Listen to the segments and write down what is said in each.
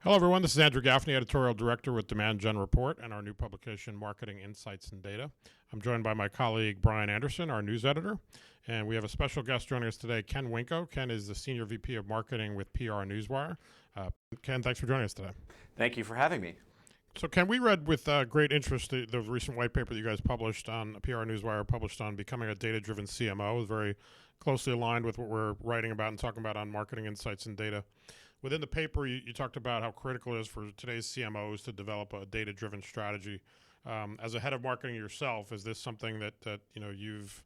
Hello, everyone. This is Andrew Gaffney, Editorial Director with Demand Gen Report and our new publication, Marketing Insights and Data. I'm joined by my colleague, Brian Anderson, our news editor. And we have a special guest joining us today, Ken Wincko. Ken is the Senior VP of Marketing with PR Newswire. Ken, thanks for joining us today. Thank you for having me. So, Ken, we read with great interest the recent white paper that you guys published on PR Newswire, published on becoming a data-driven CMO. It was very closely aligned with what we're writing about and talking about on Marketing Insights and Data. Within the paper, you talked about how critical it is for today's CMOs to develop a data-driven strategy. As a head of marketing yourself, is this something that you've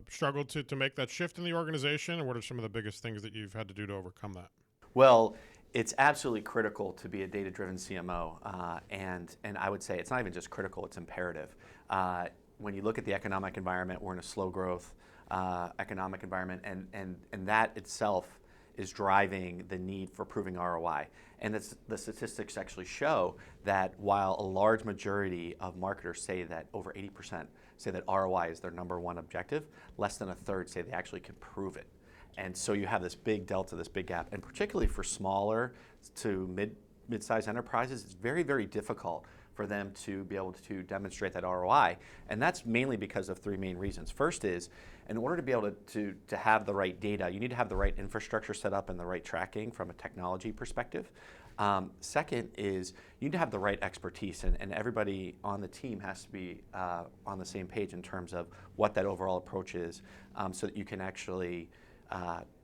struggled to make that shift in the organization, and what are some of the biggest things that you've had to do to overcome that? Well, it's absolutely critical to be a data-driven CMO, and I would say it's not even just critical; it's imperative. When you look at the economic environment, we're in a slow growth economic environment, and that itself is driving the need for proving ROI. And the statistics actually show that while a large majority of marketers say that over 80% say that ROI is their number one objective, less than a third say they actually can prove it. And so you have this big delta, this big gap, and particularly for smaller to mid-sized enterprises, it's very, very difficult for them to be able to demonstrate that ROI. And that's mainly because of three main reasons. First is, in order to be able to have the right data, you need to have the right infrastructure set up and the right tracking from a technology perspective. Second is, you need to have the right expertise, and everybody on the team has to be on the same page in terms of what that overall approach is, so that you can actually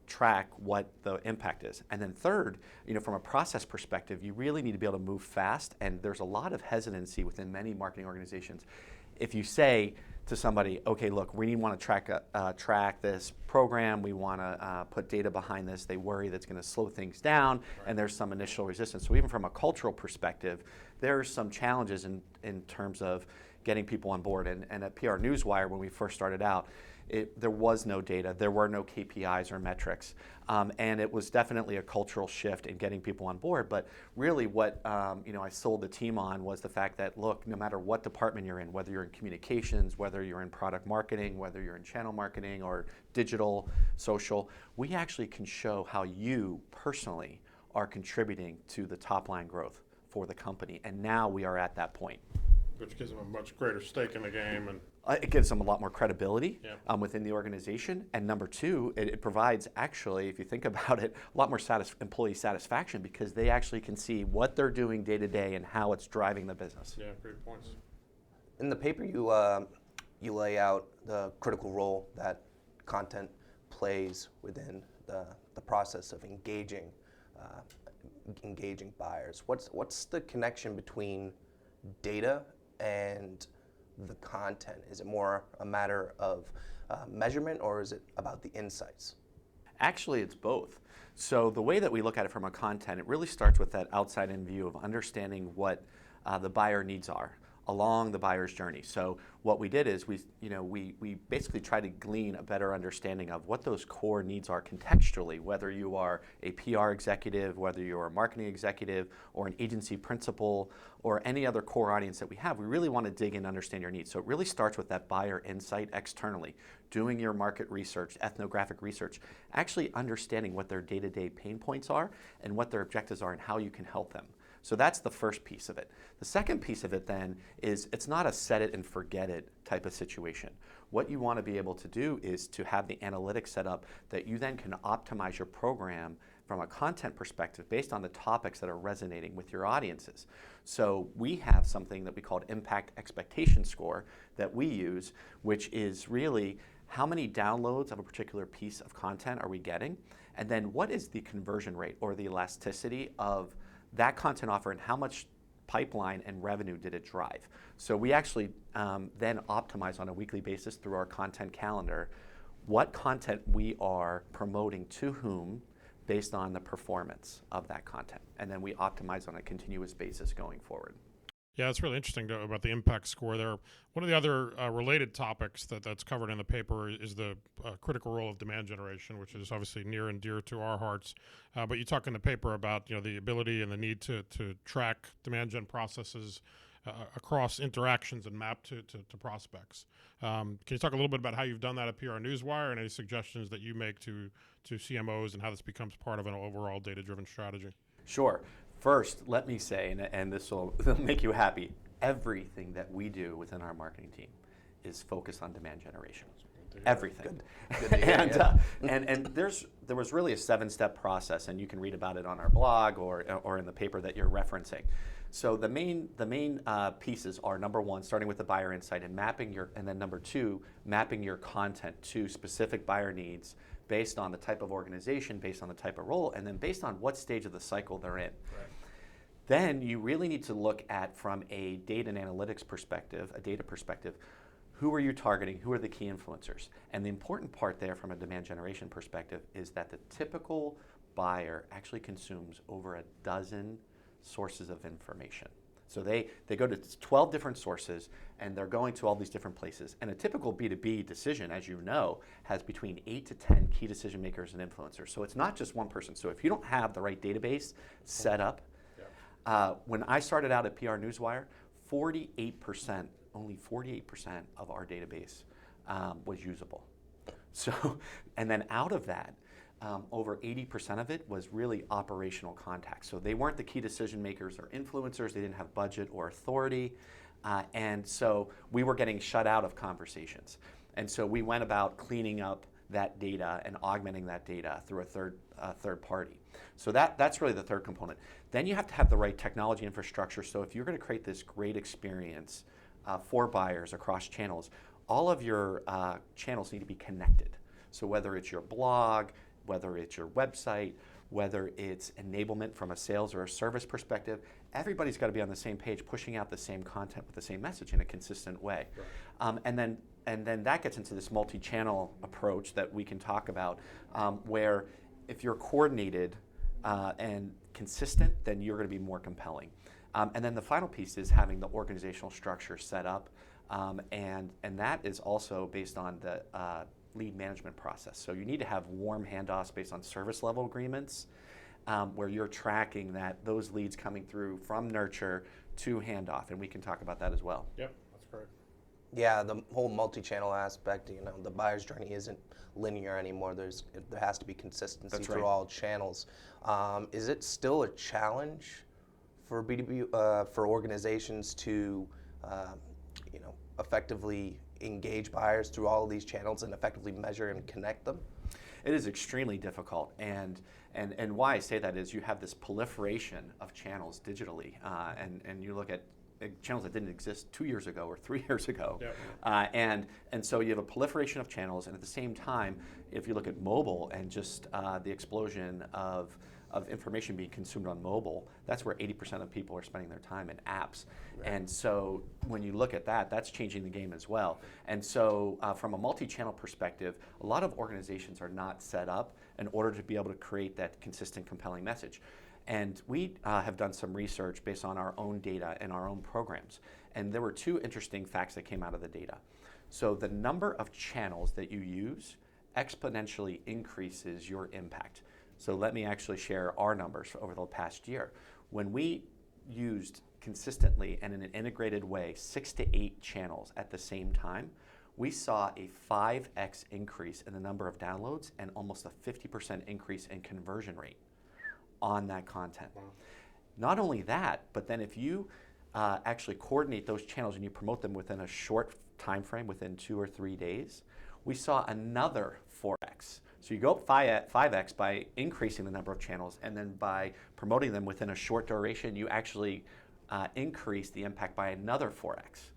track what the impact is. And then third, from a process perspective, you really need to be able to move fast, and there's a lot of hesitancy within many marketing organizations. If you say to somebody, okay, look, we want to track this program, we want to put data behind this, they worry that's going to slow things down, right, and there's some initial resistance. So even from a cultural perspective, there's some challenges in terms of getting people on board. And at PR Newswire, when we first started out, there was no data, there were no KPIs or metrics, and it was definitely a cultural shift in getting people on board. But really what I sold the team on was the fact that, look, no matter what department you're in, whether you're in communications, whether you're in product marketing, whether you're in channel marketing or digital, social, we actually can show how you personally are contributing to the top line growth for the company. And now we are at that point. Which gives them a much greater stake in the game. And it gives them a lot more credibility, yeah, within the organization. And number two, it provides, actually, if you think about it, a lot more employee satisfaction, because they actually can see what they're doing day to day and how it's driving the business. Yeah, great points. In the paper, you lay out the critical role that content plays within the process of engaging buyers. What's the connection between data and the content? Is it more a matter of measurement, or is it about the insights? Actually, it's both. So the way that we look at it from a content, it really starts with that outside-in view of understanding what the buyer needs are along the buyer's journey. So what we did is we basically try to glean a better understanding of what those core needs are contextually, whether you are a PR executive, whether you're a marketing executive, or an agency principal, or any other core audience that we have. We really want to dig in and understand your needs. So it really starts with that buyer insight externally, doing your market research, ethnographic research, actually understanding what their day-to-day pain points are and what their objectives are and how you can help them. So that's the first piece of it. The second piece of it then is, it's not a set it and forget it type of situation. What you want to be able to do is to have the analytics set up that you then can optimize your program from a content perspective based on the topics that are resonating with your audiences. So we have something that we call Impact Expectation Score that we use, which is really how many downloads of a particular piece of content are we getting, and then what is the conversion rate or the elasticity of that content offer, and how much pipeline and revenue did it drive. So we actually then optimize on a weekly basis through our content calendar what content we are promoting to whom based on the performance of that content. And then we optimize on a continuous basis going forward. Yeah, it's really interesting about the impact score there. One of the other related topics that's covered in the paper is the critical role of demand generation, which is obviously near and dear to our hearts. But you talk in the paper about the ability and the need to track demand gen processes across interactions and map to prospects. Can you talk a little bit about how you've done that at PR Newswire, and any suggestions that you make to CMOs and how this becomes part of an overall data-driven strategy? Sure. First, let me say, and this will make you happy, everything that we do within our marketing team is focused on demand generation. Everything. Good to hear, and there was really a 7-step process, and you can read about it on our blog or in the paper that you're referencing. So the main pieces are, number one, starting with the buyer insight and and then number two, mapping your content to specific buyer needs based on the type of organization, based on the type of role, and then based on what stage of the cycle they're in. Right. Then you really need to look at, from a data and analytics perspective, a data perspective, who are you targeting? Who are the key influencers? And the important part there from a demand generation perspective is that the typical buyer actually consumes over a dozen sources of information. So they go to 12 different sources, and they're going to all these different places. And a typical B2B decision, as you know, has between 8 to 10 key decision makers and influencers. So it's not just one person. So if you don't have the right database set up, when I started out at PR Newswire, only 48% of our database was usable. So, and then out of that, over 80% of it was really operational contacts. So they weren't the key decision makers or influencers. They didn't have budget or authority. And so we were getting shut out of conversations. And so we went about cleaning up that data and augmenting that data through a third party. So that's really the third component. Then you have to have the right technology infrastructure. So if you're going to create this great experience for buyers across channels, all of your channels need to be connected. So whether it's your blog, whether it's your website, whether it's enablement from a sales or a service perspective, everybody's got to be on the same page, pushing out the same content with the same message in a consistent way. Right. And then that gets into this multi-channel approach that we can talk about, where if you're coordinated and consistent, then you're going to be more compelling. And then the final piece is having the organizational structure set up, and that is also based on the lead management process. So you need to have warm handoffs based on service level agreements, where you're tracking those leads coming through from nurture to handoff, and we can talk about that as well. Yep, that's great. Yeah, the whole multi-channel aspect, the buyer's journey isn't linear anymore. There has to be consistency through all channels. Is it still a challenge for B2B, for organizations to, effectively engage buyers through all of these channels and effectively measure and connect them? It is extremely difficult, and why I say that is you have this proliferation of channels digitally, and you look at channels that didn't exist 2 years ago or 3 years ago. Yep. And so you have a proliferation of channels, and at the same time, if you look at mobile and just the explosion of information being consumed on mobile, that's where 80% of people are spending their time in apps. Right. And so when you look at that, that's changing the game as well. And so from a multi-channel perspective, a lot of organizations are not set up in order to be able to create that consistent, compelling message. And we have done some research based on our own data and our own programs. And there were 2 interesting facts that came out of the data. So the number of channels that you use exponentially increases your impact. So let me actually share our numbers over the past year. When we used consistently and in an integrated way 6 to 8 channels at the same time, we saw a 5x increase in the number of downloads and almost a 50% increase in conversion rate on that content. Wow. Not only that, but then if you actually coordinate those channels and you promote them within a short time frame, within 2 or 3 days, we saw another 4x. So you go up 5x by increasing the number of channels, and then by promoting them within a short duration, you actually increase the impact by another 4x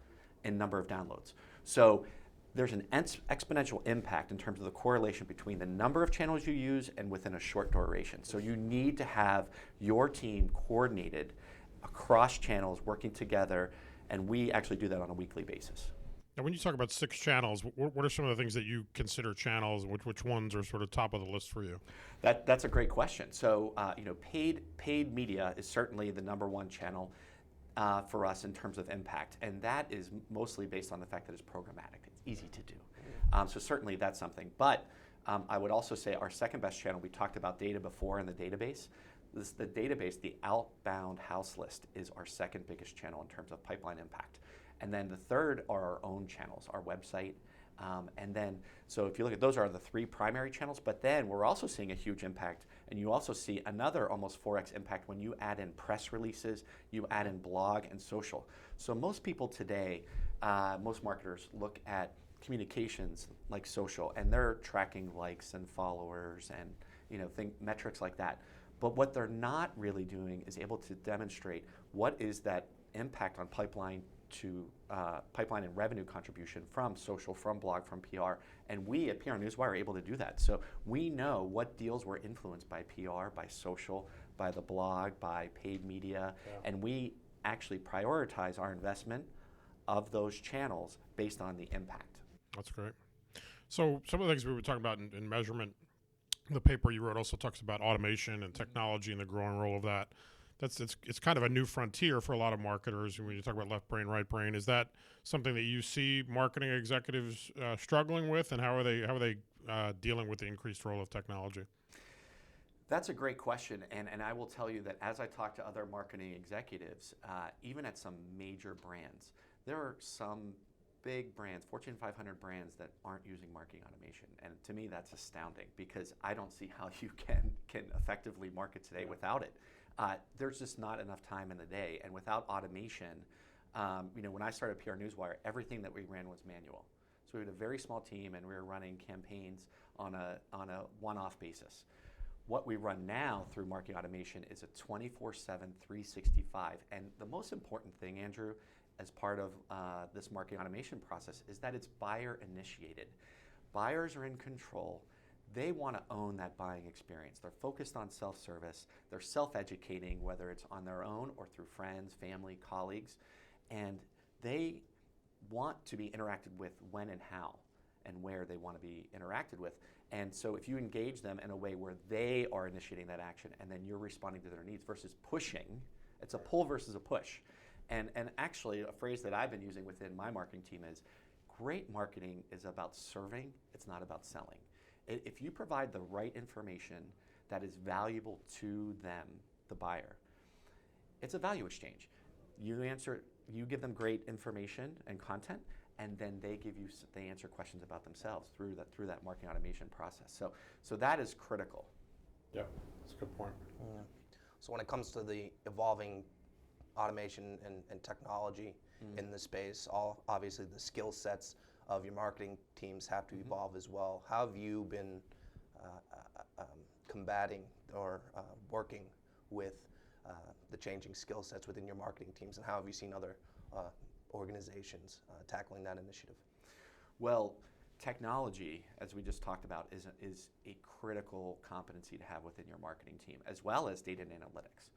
in number of downloads. So there's an exponential impact in terms of the correlation between the number of channels you use and within a short duration. So you need to have your team coordinated across channels, working together, and we actually do that on a weekly basis. Now, when you talk about 6 channels, what are some of the things that you consider channels? Which ones are sort of top of the list for you? That's a great question. So, paid media is certainly the number one channel for us in terms of impact, and that is mostly based on the fact that it's programmatic. It's easy to do. So certainly that's something. But I would also say our second best channel, we talked about data before in the database. The database, the outbound house list, is our second biggest channel in terms of pipeline impact. And then the third are our own channels, our website, And then, so if you look at those are the 3 primary channels, but then we're also seeing a huge impact, and you also see another almost 4x impact when you add in press releases, you add in blog and social. So most people today, most marketers look at communications like social, and they're tracking likes and followers and metrics like that. But what they're not really doing is able to demonstrate what is that impact on pipeline and revenue contribution from social, from blog, from PR. And we at PR Newswire are able to do that. So we know what deals were influenced by PR, by social, by the blog, by paid media, and we actually prioritize our investment of those channels based on the impact. That's great. So some of the things we were talking about in measurement, the paper you wrote also talks about automation and technology and the growing role of that. It's kind of a new frontier for a lot of marketers. When you talk about left brain, right brain, is that something that you see marketing executives struggling with, and how are they dealing with the increased role of technology? That's a great question, and I will tell you that as I talk to other marketing executives, even at some major brands, there are some big brands, Fortune 500 brands, that aren't using marketing automation. And to me, that's astounding, because I don't see how you can effectively market today without it. There's just not enough time in the day. And without automation, when I started PR Newswire, everything that we ran was manual. So we had a very small team, and we were running campaigns on a one-off basis. What we run now through marketing automation is a 24/7, 365. And the most important thing, Andrew, as part of this marketing automation process, is that it's buyer initiated. Buyers are in control. They want to own that buying experience. They're focused on self-service. They're self-educating, whether it's on their own or through friends, family, colleagues. And they want to be interacted with when and how and where they want to be interacted with. And so if you engage them in a way where they are initiating that action and then you're responding to their needs versus pushing, it's a pull versus a push. And actually, a phrase that I've been using within my marketing team is, great marketing is about serving, it's not about selling. If you provide the right information that is valuable to them, the buyer, it's a value exchange. You give them great information and content, and then they answer questions about themselves through that marketing automation process. So that is critical. Yeah, that's a good point. Yeah. So when it comes to the evolving automation and technology in the space, obviously the skill sets of your marketing teams have to evolve as well. How have you been combating or working with the changing skill sets within your marketing teams, and how have you seen other organizations tackling that initiative? Well, technology, as we just talked about, is a critical competency to have within your marketing team, as well as data and analytics.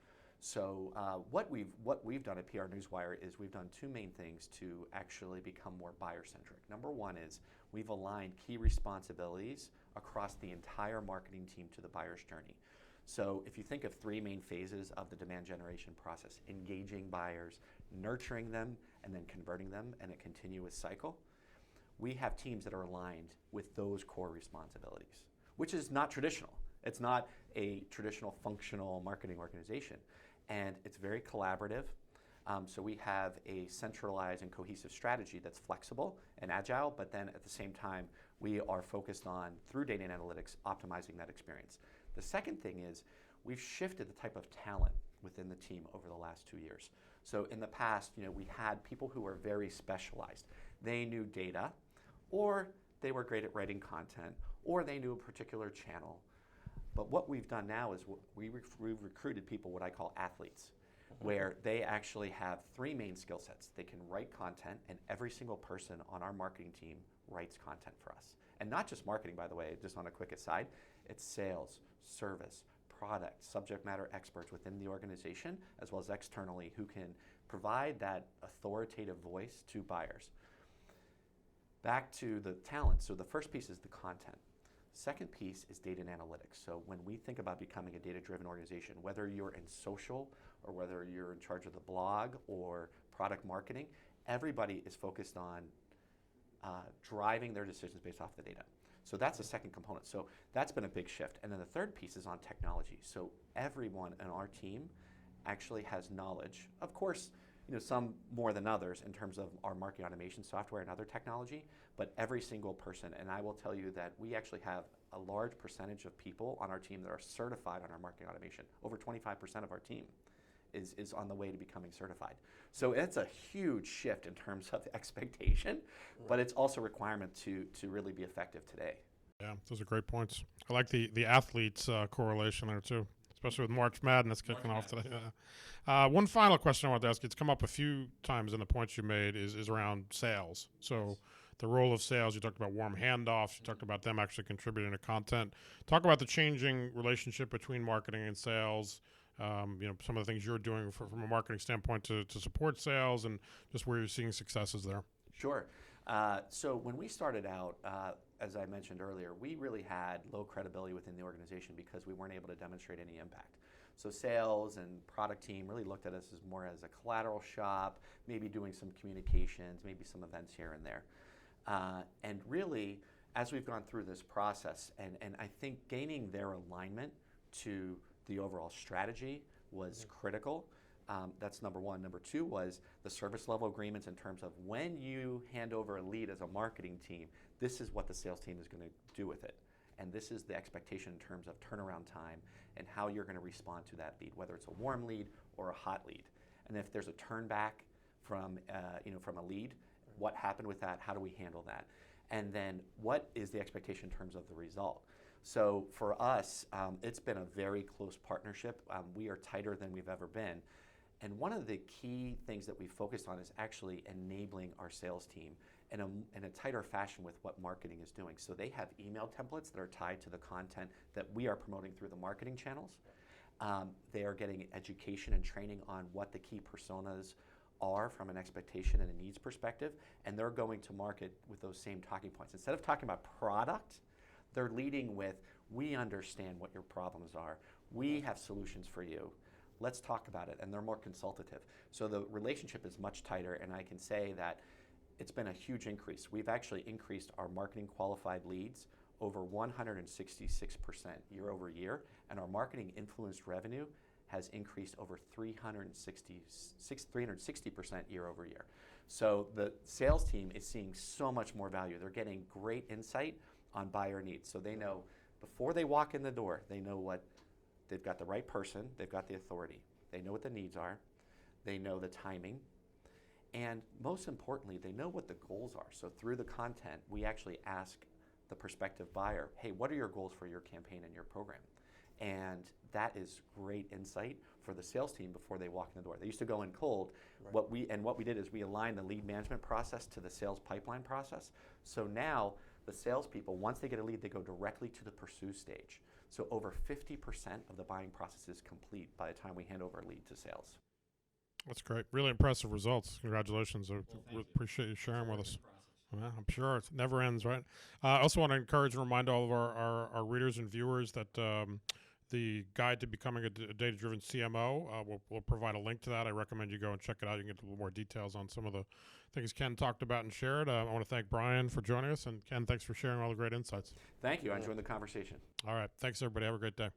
So what we've done at PR Newswire is we've done 2 main things to actually become more buyer-centric. Number one is we've aligned key responsibilities across the entire marketing team to the buyer's journey. So if you think of 3 main phases of the demand generation process: engaging buyers, nurturing them, and then converting them in a continuous cycle, we have teams that are aligned with those core responsibilities, which is not traditional. It's not a traditional functional marketing organization. And it's very collaborative. So we have a centralized and cohesive strategy that's flexible and agile, but then at the same time, we are focused on, through data and analytics, optimizing that experience. The second thing is we've shifted the type of talent within the team over the last 2 years. So in the past, we had people who were very specialized. They knew data, or they were great at writing content, or they knew a particular channel. But what we've done now is we've recruited people, what I call athletes, where they actually have 3 main skill sets. They can write content, and every single person on our marketing team writes content for us. And not just marketing, by the way, just on a quick aside, it's sales, service, product, subject matter experts within the organization, as well as externally, who can provide that authoritative voice to buyers. Back to the talent. So the first piece is the content. Second piece is data and analytics. So when we think about becoming a data-driven organization, whether you're in social or whether you're in charge of the blog or product marketing, everybody is focused on driving their decisions based off the data. So that's the second component. So that's been a big shift. And then the third piece is on technology. So everyone in our team actually has knowledge. Of course, some more than others in terms of our marketing automation software and other technology, but every single person. And I will tell you that we actually have a large percentage of people on our team that are certified on our marketing automation. Over 25% of our team is on the way to becoming certified. So it's a huge shift in terms of expectation, but it's also a requirement to really be effective today. Yeah, those are great points. I like the athletes correlation there too, especially with March Madness kicking off today. One final question I want to ask you, it's come up a few times in the points you made, is around sales. So the role of sales, you talked about warm handoffs, you talked about them actually contributing to content. Talk about the changing relationship between marketing and sales, some of the things you're doing from a marketing standpoint to support sales, and just where you're seeing successes there. Sure. So when we started out, as I mentioned earlier, we really had low credibility within the organization because we weren't able to demonstrate any impact. So sales and product team really looked at us as more as a collateral shop, maybe doing some communications, maybe some events here and there. And really, as we've gone through this process, and I think gaining their alignment to the overall strategy was critical. That's number one. Number two was the service level agreements in terms of when you hand over a lead as a marketing team, this is what the sales team is going to do with it. And this is the expectation in terms of turnaround time and how you're going to respond to that lead, whether it's a warm lead or a hot lead. And if there's a turn back from a lead, what happened with that? How do we handle that? And then what is the expectation in terms of the result? So for us, it's been a very close partnership. We are tighter than we've ever been. And one of the key things that we focused on is actually enabling our sales team in a tighter fashion with what marketing is doing. So they have email templates that are tied to the content that we are promoting through the marketing channels. They are getting education and training on what the key personas are from an expectation and a needs perspective, and they're going to market with those same talking points. Instead of talking about product, they're leading with, we understand what your problems are. We have solutions for you. Let's talk about it. And they're more consultative. So the relationship is much tighter, and I can say that it's been a huge increase. We've actually increased our marketing qualified leads over 166% year over year, and our marketing influenced revenue has increased over 360% year over year. So the sales team is seeing so much more value. They're getting great insight on buyer needs. So they know before they walk in the door, they know what they've got, the right person, they've got the authority, they know what the needs are, they know the timing, and most importantly, they know what the goals are. So through the content, we actually ask the prospective buyer, hey, what are your goals for your campaign and your program? And that is great insight for the sales team before they walk in the door. They used to go in cold. Right. What we did is we aligned the lead management process to the sales pipeline process. So now the salespeople, once they get a lead, they go directly to the pursue stage. So over 50% of the buying process is complete by the time we hand over a lead to sales. That's great. Really impressive results. Congratulations. I appreciate you sharing with us. Yeah, I'm sure it never ends, right? I also want to encourage and remind all of our readers and viewers that the guide to becoming a data-driven CMO, we'll provide a link to that. I recommend you go and check it out. You can get a little more details on some of the things Ken talked about and shared. I want to thank Brian for joining us, and Ken, thanks for sharing all the great insights. Thank you. I enjoyed the conversation. All right. Thanks, everybody. Have a great day.